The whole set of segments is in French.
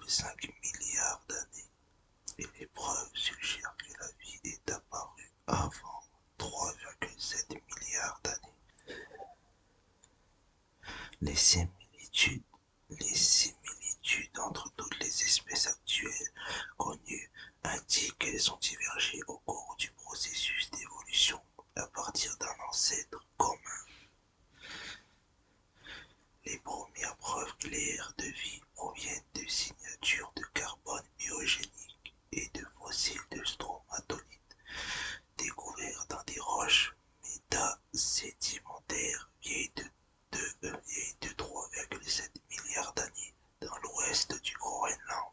2,5 milliards d'années, et les preuves suggèrent que la vie est apparue avant 3,7 milliards d'années. Les similitudes, les similitudes entre toutes les espèces actuelles connues indiquent qu'elles ont divergé au cours du processus d'évolution à partir d'un ancêtre commun. Les premières preuves claires de vie proviennent de signatures de carbone biogéniques et de fossiles de stromatolites découverts dans des roches métasédimentaires vieilles de 3,7 milliards d'années dans l'ouest du Groenland.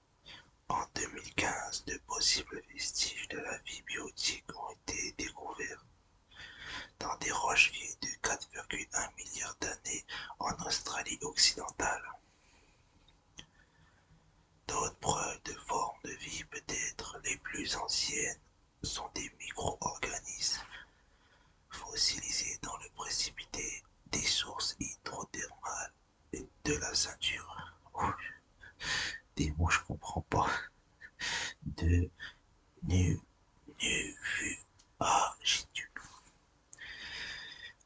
En 2015, de possibles vestiges de la vie biotique ont été découverts dans des roches vieilles de 4,1 milliards d'années en Australie occidentale. D'autres preuves de formes de vie, peut-être les plus anciennes, sont des micro-organismes fossilisés dans le précipité des sources hydrothermales et de la ceinture. Des mots je comprends pas. De Nuvuagitu,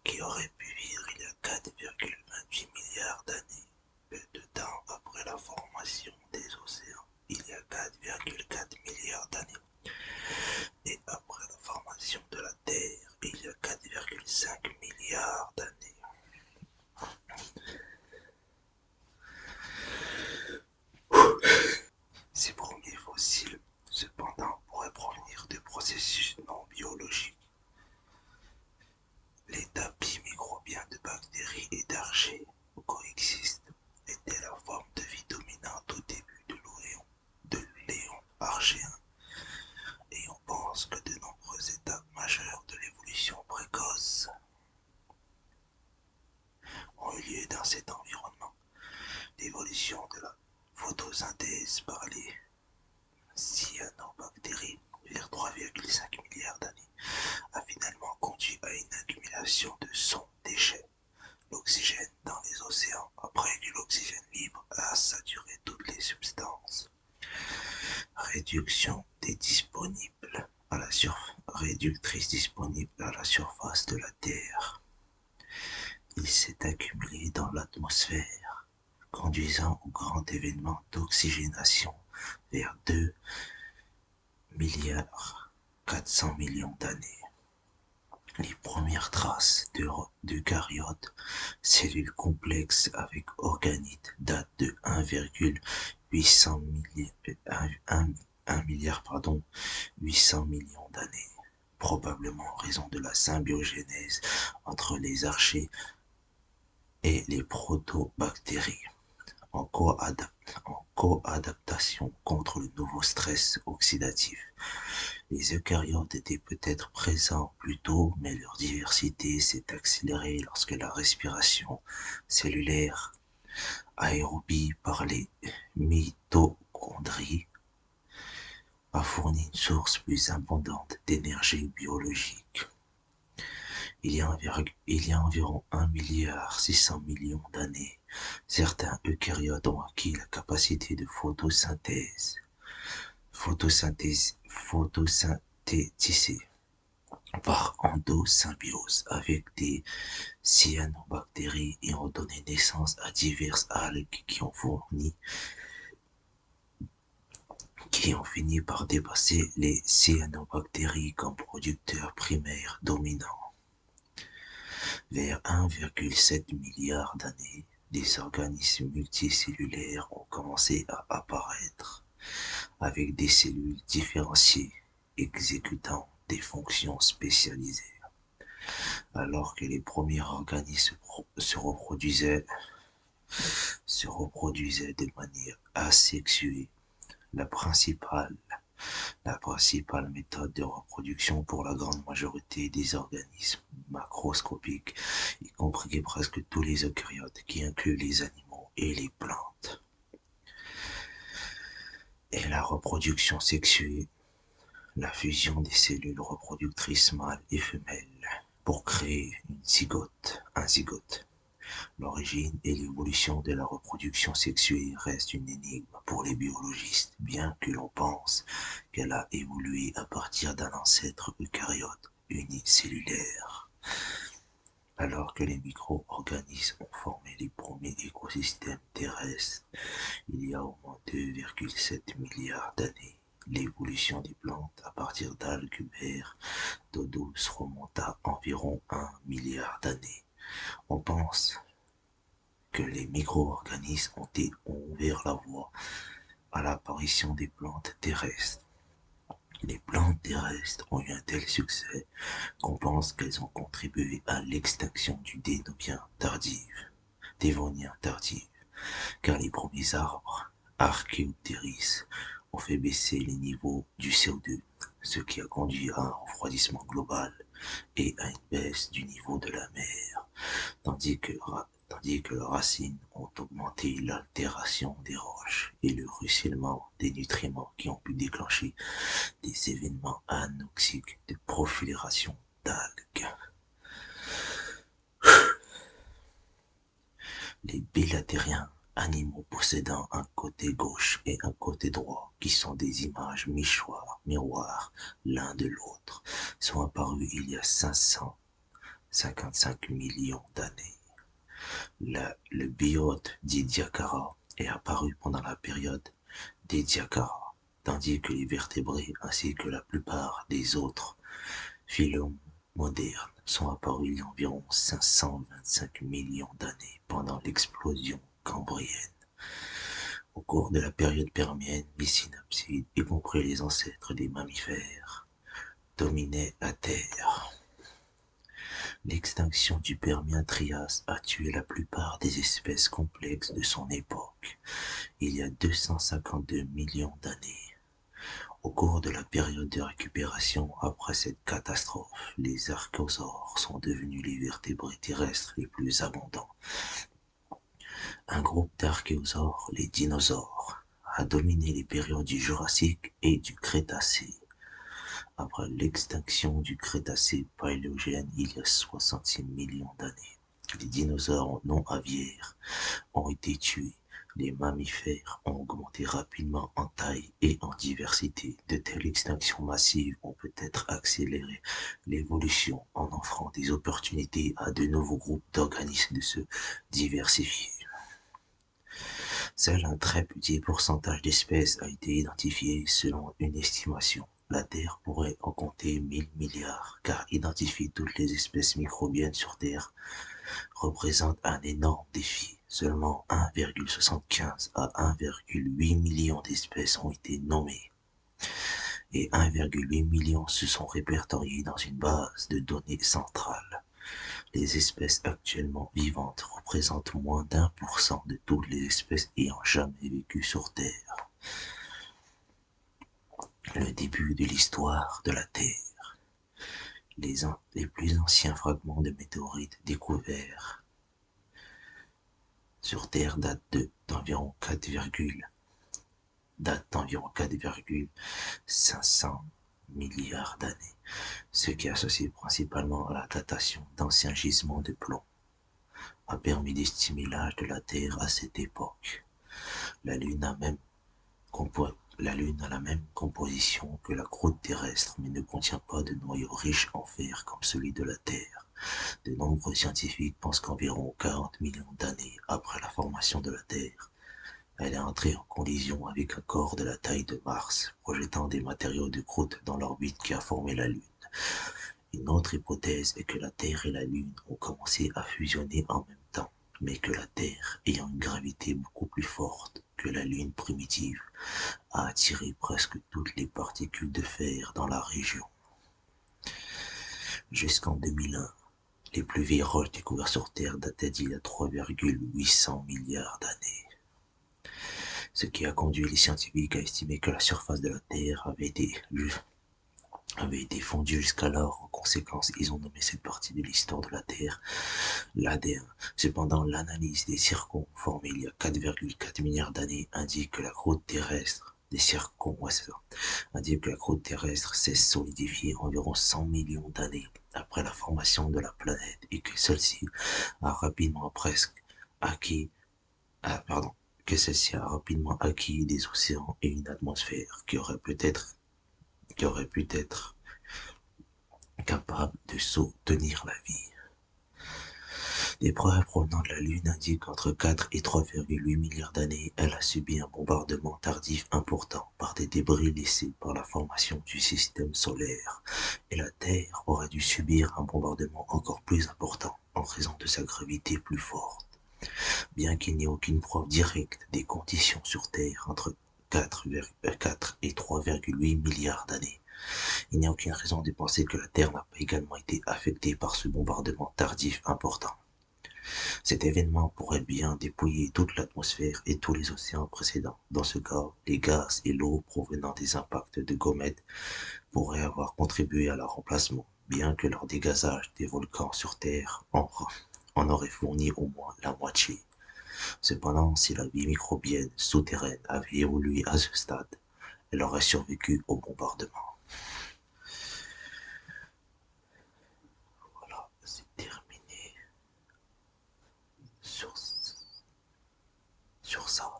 qui aurait pu vivre il y a 4,28 milliards d'années, peu de temps après la formation des océans, il y a 4,4 milliards d'années, et après la formation de la Terre, il y a 4,5 milliards d'années. Ces premiers fossiles, cependant, pourraient provenir de processus non biologiques. Les tapis microbiens de bactéries et d'archées coexistent, était la forme de vie dominante au début de l'éon archéen, et on pense que de nombreuses étapes majeures de l'évolution précoce ont eu lieu dans cet environnement. L'évolution de la photosynthèse par les cyanobactéries vers 3,5 milliards d'années a finalement conduit à une accumulation de son déchets, l'oxygène dans les océans, après que l'oxygène libre a saturé toutes les substances. Réductrice disponible à la surface de la Terre. Il s'est accumulé dans l'atmosphère, conduisant au grand événement d'oxygénation vers 2 milliards 400 millions d'années. Les premières traces d'eucaryotes, cellules complexes avec organites, datent de 1,800 milliard 800 millions d'années, probablement en raison de la symbiogénèse entre les archées et les protobactéries, en co-adaptation contre le nouveau stress oxydatif. Les eucaryotes étaient peut-être présents plus tôt, mais leur diversité s'est accélérée lorsque la respiration cellulaire aérobie par les mitochondries a fourni une source plus abondante d'énergie biologique. Il y a environ 1,6 milliard d'années, certains eucaryotes ont acquis la capacité de photosynthétiser par endosymbiose avec des cyanobactéries et ont donné naissance à diverses algues qui ont fini par dépasser les cyanobactéries comme producteurs primaires dominants. Vers 1,7 milliard d'années, des organismes multicellulaires ont commencé à apparaître, avec des cellules différenciées exécutant des fonctions spécialisées. Alors que les premiers organismes se reproduisaient de manière asexuée, la principale méthode de reproduction pour la grande majorité des organismes macroscopiques, y compris presque tous les eucaryotes, qui incluent les animaux et les plantes, est la reproduction sexuée, la fusion des cellules reproductrices mâles et femelles pour créer un zygote. L'origine et l'évolution de la reproduction sexuée restent une énigme pour les biologistes, bien que l'on pense qu'elle a évolué à partir d'un ancêtre eucaryote unicellulaire. Alors que les micro-organismes ont formé les premiers écosystèmes terrestres il y a au moins 2,7 milliards d'années, l'évolution des plantes à partir d'algues mères d'eau douce remonte à environ 1 milliard d'années. On pense que les micro-organismes ont ouvert la voie à l'apparition des plantes terrestres. Les plantes terrestres ont eu un tel succès qu'on pense qu'elles ont contribué à l'extinction du Dévonien tardif, car les premiers arbres, Archéoptéris, ont fait baisser les niveaux du CO2, ce qui a conduit à un refroidissement global et à une baisse du niveau de la mer, tandis que leurs racines ont augmenté l'altération des roches et le ruissellement des nutriments qui ont pu déclencher des événements anoxiques de prolifération d'algues. Les bilatériens, animaux possédant un côté gauche et un côté droit, qui sont des images miroirs l'un de l'autre, sont apparus il y a 555 millions d'années. Le biote d'Ediacara est apparu pendant la période d'Ediacara, tandis que les vertébrés ainsi que la plupart des autres phylums modernes sont apparus il y a environ 525 millions d'années pendant l'explosion cambrienne. Au cours de la période permienne, les synapsides, y compris les ancêtres des mammifères, dominaient la Terre. L'extinction du Permien-Trias a tué la plupart des espèces complexes de son époque, il y a 252 millions d'années. Au cours de la période de récupération après cette catastrophe, les archosaures sont devenus les vertébrés terrestres les plus abondants. Un groupe d'archéosaures, les dinosaures, a dominé les périodes du Jurassique et du Crétacé. Après l'extinction du Crétacé paléogène il y a 66 millions d'années, les dinosaures non aviaires ont été tués. Les mammifères ont augmenté rapidement en taille et en diversité. De telles extinctions massives ont peut-être accéléré l'évolution en offrant des opportunités à de nouveaux groupes d'organismes de se diversifier. Seul un très petit pourcentage d'espèces a été identifié selon une estimation. La Terre pourrait en compter 1000 milliards, car identifier toutes les espèces microbiennes sur Terre représente un énorme défi. Seulement 1,75 à 1,8 million d'espèces ont été nommées et 1,8 million se sont répertoriées dans une base de données centrale. Les espèces actuellement vivantes représentent moins d'1% de toutes les espèces ayant jamais vécu sur Terre. Le début de l'histoire de la Terre. Les plus anciens fragments de météorites découverts sur Terre datent d'environ 4,500 milliards d'années, ce qui est associé principalement à la datation d'anciens gisements de plomb a permis d'estimer l'âge de la Terre à cette époque. La Lune a la même composition que la croûte terrestre, mais ne contient pas de noyau riche en fer comme celui de la Terre. De nombreux scientifiques pensent qu'environ 40 millions d'années après la formation de la Terre, elle est entrée en collision avec un corps de la taille de Mars, projetant des matériaux de croûte dans l'orbite qui a formé la Lune. Une autre hypothèse est que la Terre et la Lune ont commencé à fusionner en même temps, mais que la Terre, ayant une gravité beaucoup plus forte que la Lune primitive, a attiré presque toutes les particules de fer dans la région. Jusqu'en 2001, les plus vieilles roches découvertes sur Terre dataient d'il y a 3,800 milliards d'années. Ce qui a conduit les scientifiques à estimer que la surface de la Terre avait été fondue jusqu'alors. En conséquence, ils ont nommé cette partie de l'histoire de la Terre l'ADN. Cependant, l'analyse des zircons formés il y a 4,4 milliards d'années indique que la croûte terrestre indique que la croûte terrestre s'est solidifiée environ 100 millions d'années après la formation de la planète et que celle-ci a rapidement presque acquis, pardon, que celle-ci a rapidement acquis des océans et une atmosphère qui aurait pu être capable de soutenir la vie. Des preuves provenant de la Lune indiquent qu'entre 4 et 3,8 milliards d'années, elle a subi un bombardement tardif important par des débris laissés par la formation du système solaire, et la Terre aurait dû subir un bombardement encore plus important en raison de sa gravité plus forte. Bien qu'il n'y ait aucune preuve directe des conditions sur Terre entre 4 et 3,8 milliards d'années, il n'y a aucune raison de penser que la Terre n'a pas également été affectée par ce bombardement tardif important. Cet événement pourrait bien dépouiller toute l'atmosphère et tous les océans précédents. Dans ce cas, les gaz et l'eau provenant des impacts de comètes pourraient avoir contribué à leur remplacement, bien que leur dégazage des volcans sur Terre en aurait fourni au moins la moitié. Cependant, si la vie microbienne souterraine avait évolué à ce stade, elle aurait survécu au bombardement. Voilà, c'est terminé sur, sur ça.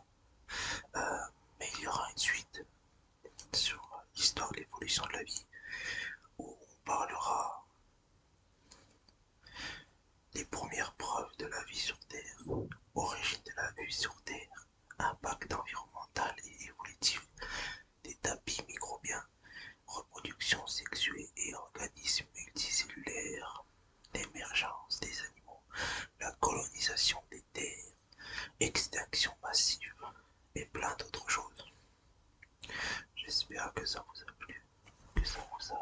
Mais il y aura une suite sur l'histoire de l'évolution de la vie, où on parlera des premières preuves de la vie sur Terre, origine de la vie sur Terre, impact environnemental et évolutif des tapis microbiens, reproduction sexuée et organismes multicellulaires, l'émergence des animaux, la colonisation des terres, extinction massive et plein d'autres choses. J'espère que ça vous a plu, que ça vous a